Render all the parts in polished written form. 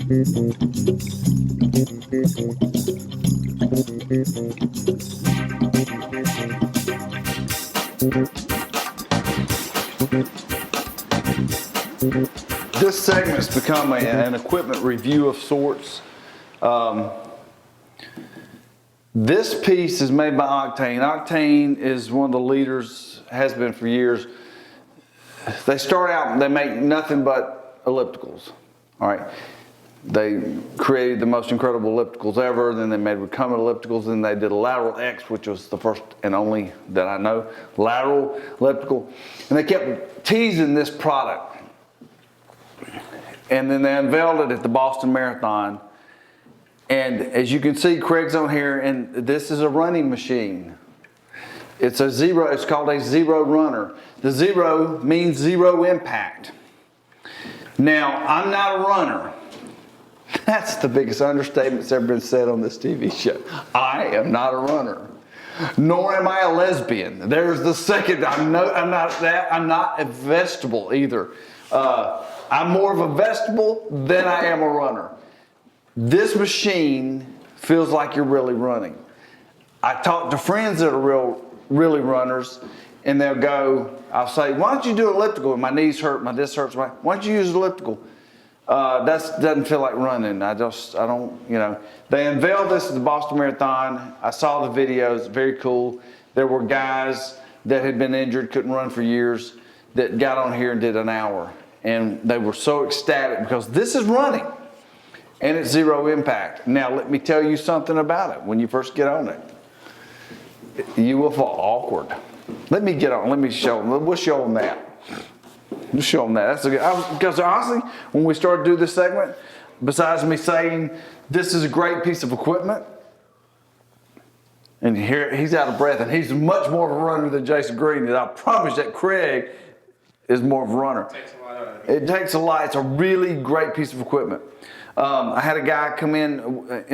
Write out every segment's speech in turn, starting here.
This segment's become an equipment review of sorts. This piece is made by Octane. Octane is one of the leaders, has been for years. They start out, they make nothing but ellipticals, all right? They created the most incredible ellipticals ever, then they made recumbent ellipticals, then they did a lateral X, which was the first and only that I know, lateral elliptical. And they kept teasing this product. And then they unveiled it at the Boston Marathon. And as you can see, Craig's on here, and this is a running machine. It's a zero, it's called a zero runner. The zero means zero impact. Now, I'm not a runner. That's the biggest understatement that's ever been said on this TV show. I am not a runner. Nor am I a lesbian. There's the second. I'm not that. I'm not a vegetable either. I'm more of a vegetable than I am a runner. This machine feels like you're really running. I talk to friends that are really runners, and they'll go, I'll say, why don't you do elliptical? My knees hurt, my disc hurts. Why don't you use elliptical? That doesn't feel like running. I don't, you know. They unveiled this at the Boston Marathon. I saw the videos, very cool. There were guys that had been injured, couldn't run for years, that got on here and did an hour. And they were so ecstatic because this is running and it's zero impact. Now, let me tell you something about it. When you first get on it, you will fall awkward. Let me get on, let me show them, we'll show them that. We'll show them that. That's a good, because honestly, when we started to do this segment, besides me saying this is a great piece of equipment, and here he's out of breath, and he's much more of a runner than Jason Green is. I promise that Craig is more of a runner. It takes a lot. It's a really great piece of equipment. I had a guy come in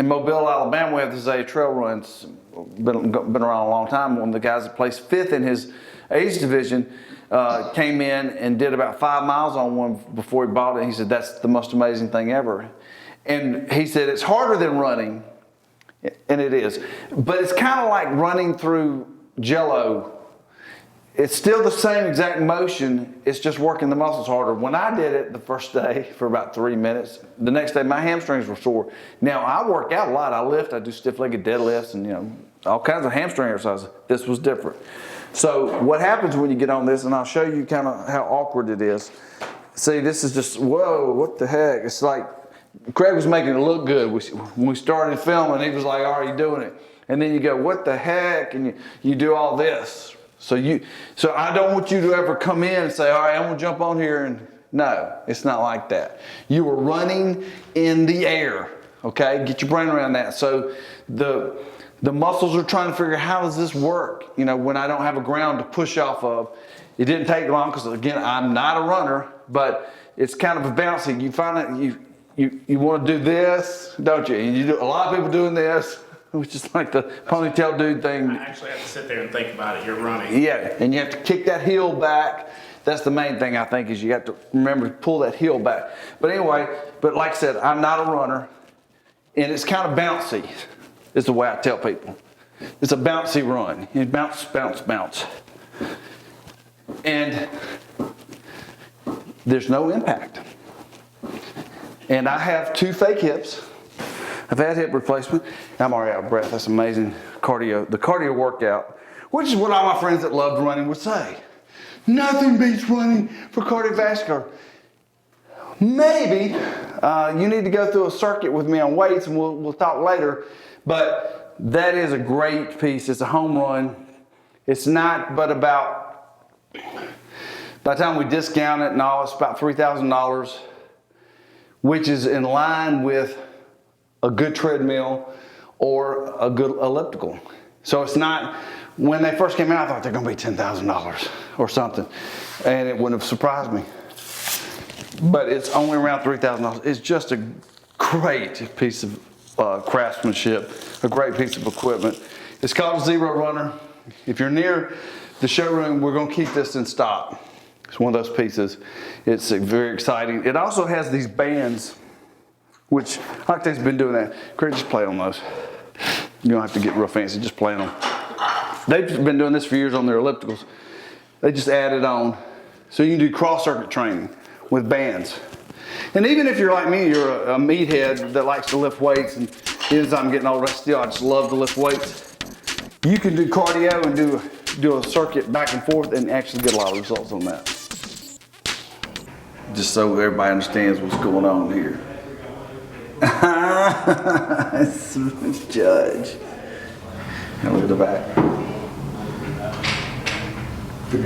Mobile, Alabama. We have this a trail run. It's been around a long time. One of the guys that placed 5th in his age division came in and did about 5 miles on one before he bought it. He said, that's the most amazing thing ever. And he said, it's harder than running, and it is. But it's kind of like running through Jell-O. It's still the same exact motion, it's just working the muscles harder. When I did it the first day for about 3 minutes, the next day my hamstrings were sore. Now I work out a lot, I lift, I do stiff-legged deadlifts and, you know, all kinds of hamstring exercises. This was different. So what happens when you get on this, and I'll show you kind of how awkward it is. See, this is just, whoa, what the heck? It's like, Craig was making it look good. When we started filming, he was like, all right, you're doing it. And then you go, what the heck? And you do all this. So I don't want you to ever come in and say, all right, I'm gonna jump on here, and no, it's not like that. You were running in the air, okay? Get your brain around that. So the muscles are trying to figure out, how does this work? You know, when I don't have a ground to push off of. It didn't take long because, again, I'm not a runner, but it's kind of a bouncy. You find that you want to do this, don't you? And you do a lot of people doing this, which is like the ponytail dude thing. I actually have to sit there and think about it. You're running. Yeah, and you have to kick that heel back. That's the main thing, I think, is you have to remember to pull that heel back. But anyway, but like I said, I'm not a runner, and it's kind of bouncy, is the way I tell people. It's a bouncy run. You bounce, bounce, bounce. And there's no impact. And I have 2 fake hips. I've had hip replacement. I'm already out of breath. That's amazing cardio. The cardio workout, which is what all my friends that loved running would say. Nothing beats running for cardiovascular. Maybe you need to go through a circuit with me on weights, and we'll talk later. But that is a great piece. It's a home run. It's not but about, by the time we discount it and all, it's about $3,000, which is in line with a good treadmill or a good elliptical. So it's not, when they first came out, I thought they're gonna be $10,000 or something, and it wouldn't have surprised me. But it's only around $3,000. It's just a great piece of craftsmanship, a great piece of equipment. It's called a Zero Runner. If you're near the showroom, we're gonna keep this in stock. It's one of those pieces. It's very exciting. It also has these bands which Octane's been doing that. Craig, just play on those. You don't have to get real fancy, just play on them. They've been doing this for years on their ellipticals. They just added on. So you can do cross-circuit training with bands. And even if you're like me, you're a meathead that likes to lift weights, and as I'm getting older, I just love to lift weights. You can do cardio and do a circuit back and forth and actually get a lot of results on that. Just so everybody understands what's going on here. Judge. Now look at the back.